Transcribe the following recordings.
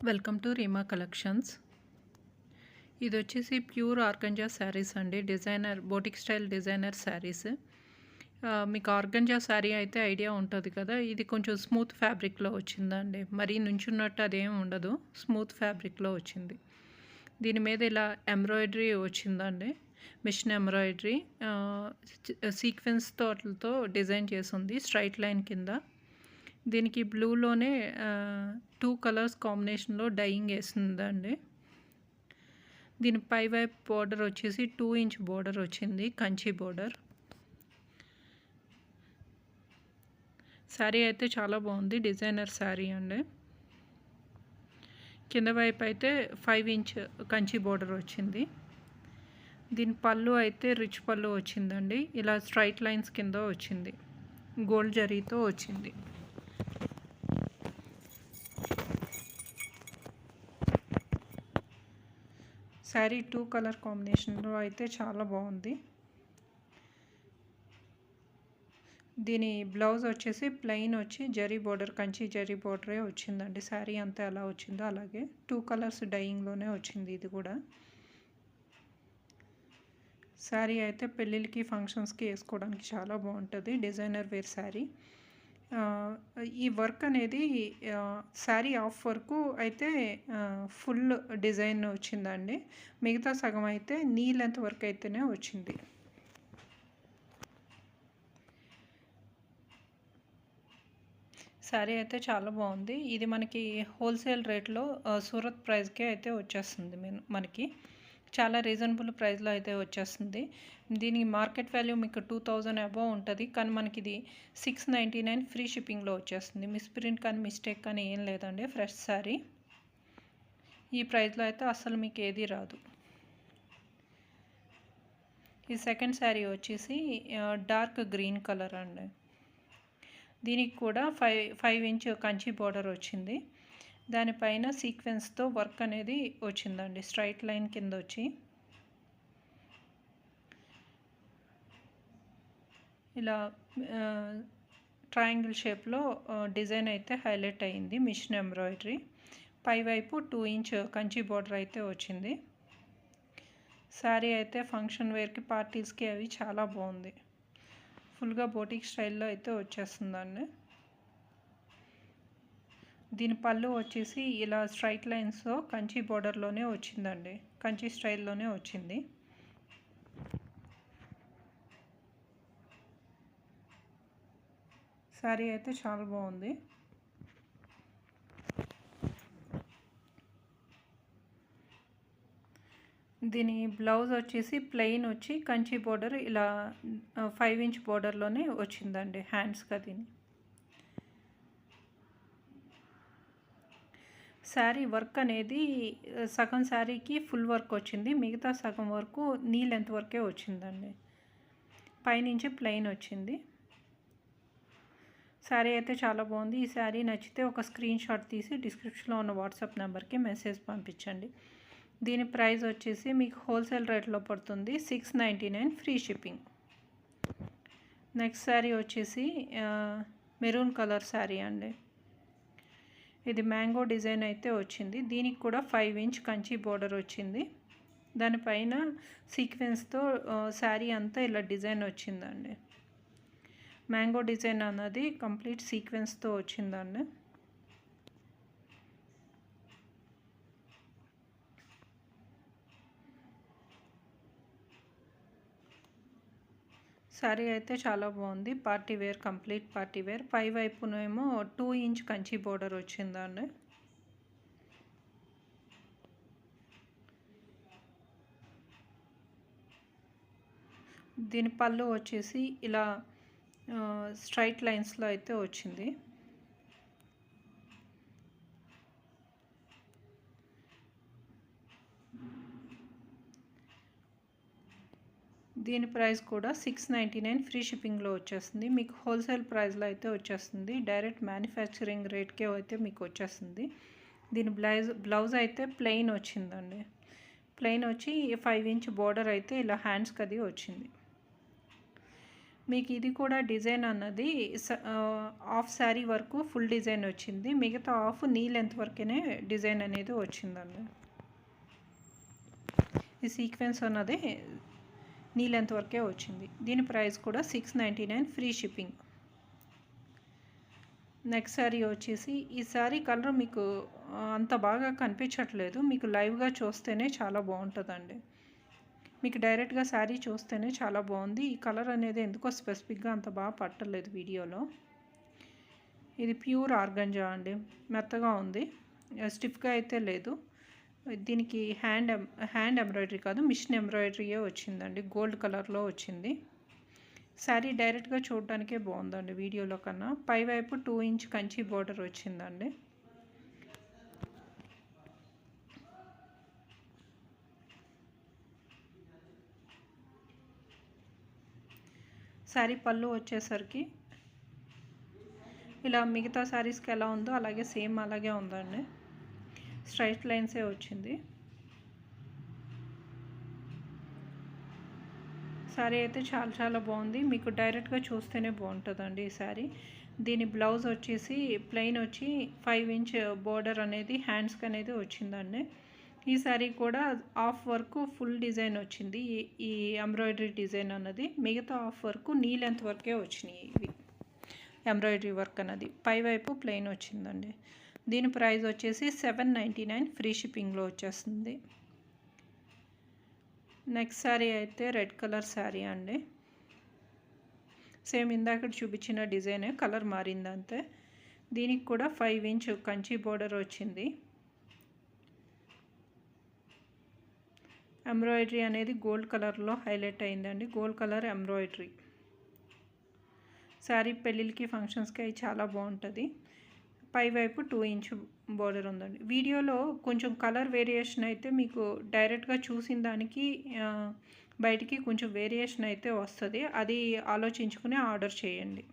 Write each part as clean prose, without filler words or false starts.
Welcome to Reema collections. ఇది వచ్చేసి pure organza saris అండి. Designer boutique style designer saris. మీకు ఆర్గంజా శారీ అయితే ఐడియా ఉంటుంది కదా. ఇది కొంచెం స్మూత్ ఫ్యాబ్రిక్లో వచ్చిందండి. మరీ నుంచున్నట్టు అదేం ఉండదు, స్మూత్ ఫ్యాబ్రిక్లో వచ్చింది. దీని మీద ఇలా ఎంబ్రాయిడరీ వచ్చిందండి, మిషన్ ఎంబ్రాయిడరీ సీక్వెన్స్ తోటలతో డిజైన్ చేసి ఉంది స్ట్రైట్ లైన్ కింద. దీనికి బ్లూలోనే 2 కలర్స్ కాంబినేషన్లో డైయింగ్ వేస్తుందండి. దీని పై వైపు బోర్డర్ వచ్చేసి 2 ఇంచ్ బోర్డర్ వచ్చింది, కంచి బోర్డర్. శారీ అయితే చాలా బాగుంది, డిజైనర్ శారీ అండి. కింద వైపు అయితే 5 ఇంచ్ కంచి బోర్డర్ వచ్చింది. దీని పళ్ళు అయితే రిచ్ పళ్ళు వచ్చిందండి. ఇలా స్ట్రైట్ లైన్స్ కింద వచ్చింది, గోల్డ్ జరీతో వచ్చింది. శారీ 2 కలర్ కాంబినేషన్లో అయితే చాలా బాగుంది. దీని బ్లౌజ్ వచ్చేసి ప్లెయిన్ వచ్చి జరీ బోర్డర్, కంచి జరీ బోర్డరే వచ్చిందండి. శారీ అంతా ఎలా వచ్చిందో అలాగే 2 కలర్స్ డైయింగ్లోనే వచ్చింది. ఇది కూడా శారీ అయితే పెళ్ళిళ్ళకి ఫంక్షన్స్కి వేసుకోవడానికి చాలా బాగుంటుంది, డిజైనర్ వేర్ శారీ. ఈ వర్క్ అనేది శారీ ఆఫ్ వర్క్ అయితే ఫుల్ డిజైన్ వచ్చిందండి. మిగతా సగం అయితే నీ లెంత్ వర్క్ అయితేనే వచ్చింది. శారీ అయితే చాలా బాగుంది. ఇది మనకి హోల్సేల్ రేట్లో సూరత్ ప్రైస్కే అయితే వచ్చేస్తుంది. మనకి చాలా రీజనబుల్ ప్రైస్లో అయితే వచ్చేస్తుంది. దీనికి మార్కెట్ వాల్యూ మీకు 2000 అబవ్ ఉంటుంది, కానీ మనకి ఇది 699 ఫ్రీ షిప్పింగ్లో వచ్చేస్తుంది. మిస్ప్రింట్ కానీ మిస్టేక్ కానీ ఏం లేదండి, ఫ్రెష్ శారీ. ఈ ప్రైస్లో అయితే అస్సలు మీకు ఏది రాదు. ఈ సెకండ్ శారీ వచ్చేసి డార్క్ గ్రీన్ కలర్ అండి. దీనికి కూడా 5 ఇంచ్ కంచి బోర్డర్ వచ్చింది. దానిపైన సీక్వెన్స్తో వర్క్ అనేది వచ్చిందండి, స్ట్రైట్ లైన్ కింద వచ్చి. ఇలా ట్రయాంగిల్ షేప్లో డిజైన్ అయితే హైలైట్ అయ్యింది, మిషన్ ఎంబ్రాయిడరీ. పైవైపు 2 ఇంచ్ కంచి బోర్డర్ అయితే వచ్చింది. శారీ అయితే ఫంక్షన్ వేర్కి, పార్టీస్కి అవి చాలా బాగుంది. ఫుల్గా బోటిక్ స్టైల్లో అయితే వచ్చేస్తుందండి. దీని పళ్ళు వచ్చేసి ఇలా స్ట్రైట్ లైన్స్తో కంచి బోర్డర్లోనే వచ్చిందండి, కంచి స్టైల్లోనే వచ్చింది. శారీ అయితే చాలా బాగుంది. దీని బ్లౌజ్ వచ్చేసి ప్లెయిన్ వచ్చి కంచి బోర్డర్ ఇలా 5 ఇంచ్ బోర్డర్లోనే వచ్చిందండి హ్యాండ్స్గా. దీని శారీ వర్క్ అనేది సగం శారీకి ఫుల్ వర్క్ వచ్చింది, మిగతా సగం వరకు నీ లెంత్ వరకే వచ్చిందండి. పైనుంచి ప్లెయిన్ వచ్చింది. శారీ అయితే చాలా బాగుంది. ఈ శారీ నచ్చితే ఒక స్క్రీన్ షాట్ తీసి డిస్క్రిప్షన్లో ఉన్న వాట్సాప్ నెంబర్కి మెసేజ్ పంపించండి. దీని ప్రైస్ వచ్చేసి మీకు హోల్సేల్ రేట్లో పడుతుంది 699 ఫ్రీ షిప్పింగ్. నెక్స్ట్ శారీ వచ్చేసి మెరూన్ కలర్ శారీ అండి. ఇది మ్యాంగో డిజైన్ అయితే వచ్చింది. దీనికి కూడా 5 ఇంచ్ కంచి బోర్డర్ వచ్చింది. దానిపైన సీక్వెన్స్తో శారీ అంతా ఇలా డిజైన్ వచ్చిందండి. మ్యాంగో డిజైన్ అన్నది కంప్లీట్ సీక్వెన్స్తో వచ్చిందండి. శారీ అయితే చాలా బాగుంది, party wear, complete party wear. పై వైపునేమో 2 ఇంచ్ కంచి బోర్డర్ వచ్చిందండి. దీని పళ్ళు వచ్చేసి ఇలా స్ట్రైట్ లైన్స్లో అయితే వచ్చింది. దీని ప్రైస్ కూడా 699 ఫ్రీ షిప్పింగ్లో వచ్చేస్తుంది. మీకు హోల్సేల్ ప్రైస్లో అయితే వచ్చేస్తుంది, డైరెక్ట్ మ్యానుఫ్యాక్చరింగ్ రేట్కే అయితే మీకు వచ్చేస్తుంది. దీని బ్లౌజ్ అయితే ప్లెయిన్ వచ్చిందండి. ప్లెయిన్ వచ్చి 5 ఇంచ్ బోర్డర్ అయితే ఇలా హ్యాండ్స్కి అది వచ్చింది. మీకు ఇది కూడా డిజైన్ అన్నది హాఫ్ శారీ వరకు ఫుల్ డిజైన్ వచ్చింది, మిగతా హాఫ్ నీ లెంత్ వరకే డిజైన్ అనేది వచ్చిందండి. ఈ సీక్వెన్స్ అన్నది నీ లెంత్ వరకే వచ్చింది. దీని ప్రైస్ కూడా 699 ఫ్రీ షిప్పింగ్. నెక్స్ట్ శారీ వచ్చేసి, ఈ శారీ కలర్ మీకు అంత బాగా కనిపించట్లేదు, మీకు లైవ్గా చూస్తేనే చాలా బాగుంటుందండి. మీకు డైరెక్ట్గా శారీ చూస్తేనే చాలా బాగుంది. ఈ కలర్ అనేది ఎందుకో స్పెసిఫిక్గా అంత బాగా పట్టలేదు వీడియోలో. ఇది ప్యూర్ ఆర్గంజా అండి, మెత్తగా ఉంది, స్టిఫ్గా అయితే లేదు. దీనికి హ్యాండ్ ఎంబ్రాయిడరీ కాదు, మిషన్ ఎంబ్రాయిడరీయే వచ్చిందండి, గోల్డ్ కలర్లో వచ్చింది. శారీ డైరెక్ట్గా చూడడానికే బాగుందండి వీడియోలో కన్నా. పైవైపు 2 ఇంచ్ కంచి బోర్డర్ వచ్చిందండి. శారీ పళ్ళు వచ్చేసరికి ఇలా మిగతా శారీస్కి ఎలా ఉందో అలాగే సేమ్ అలాగే ఉందండి, స్ట్రైట్ లైన్సే వచ్చింది. శారీ అయితే చాలా చాలా బాగుంది, మీకు డైరెక్ట్గా చూస్తేనే బాగుంటుందండి ఈ శారీ. దీని బ్లౌజ్ వచ్చేసి ప్లెయిన్ వచ్చి 5 ఇంచ్ బోర్డర్ అనేది హ్యాండ్స్కి అనేది వచ్చిందండి. ఈ శారీ కూడా హాఫ్ వర్క్ ఫుల్ డిజైన్ వచ్చింది, ఈ ఎంబ్రాయిడరీ డిజైన్ అన్నది. మిగతా హాఫ్ వర్క్ నీ లెంత్ వరకే వచ్చినాయి ఇవి ఎంబ్రాయిడరీ వర్క్ అన్నది. పైవైపు ప్లెయిన్ వచ్చిందండి. దీని ప్రైస్ వచ్చేసి 799 ఫ్రీ షిప్పింగ్లో వచ్చేస్తుంది. నెక్స్ట్ శారీ అయితే రెడ్ కలర్ శారీ అండి. సేమ్ ఇందాక చూపించిన డిజైనే, కలర్ మారింది అంతే. దీనికి కూడా 5 ఇంచ్ కంచి బోర్డర్ వచ్చింది. ఎంబ్రాయిడరీ అనేది గోల్డ్ కలర్లో హైలైట్ అయిందండి, గోల్డ్ కలర్ ఎంబ్రాయిడరీ. శారీ పెళ్ళిళ్ళకి ఫంక్షన్స్కి అవి చాలా బాగుంటుంది. పైవైపు 2 ఇంచ్ బోర్డర్ ఉందండి. వీడియోలో కొంచెం కలర్ వేరియేషన్ అయితే మీకు డైరెక్ట్గా చూసిన దానికి బయటికి కొంచెం వేరియేషన్ అయితే వస్తుంది, అది ఆలోచించుకుని ఆర్డర్ చేయండి.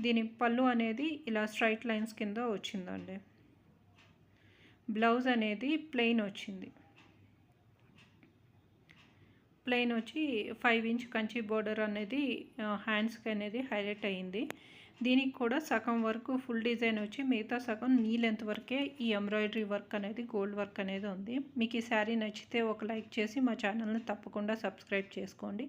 దీని పళ్ళు అనేది ఇలా స్ట్రైట్ లైన్స్ కింద వచ్చిందండి. బ్లౌజ్ అనేది ప్లెయిన్ వచ్చింది, ప్లెయిన్ వచ్చి 5 ఇంచ్ కంచి బోర్డర్ అనేది హ్యాండ్స్కి అనేది హైలైట్ అయ్యింది. దీనికి కూడా సగం వరకు ఫుల్ డిజైన్ వచ్చి మిగతా సగం నీ లెంత్ వరకే ఈ ఎంబ్రాయిడరీ వర్క్ అనేది, గోల్డ్ వర్క్ అనేది ఉంది. మీకు ఈ శారీ నచ్చితే ఒక లైక్ చేసి మా ఛానల్ని తప్పకుండా సబ్స్క్రైబ్ చేసుకోండి.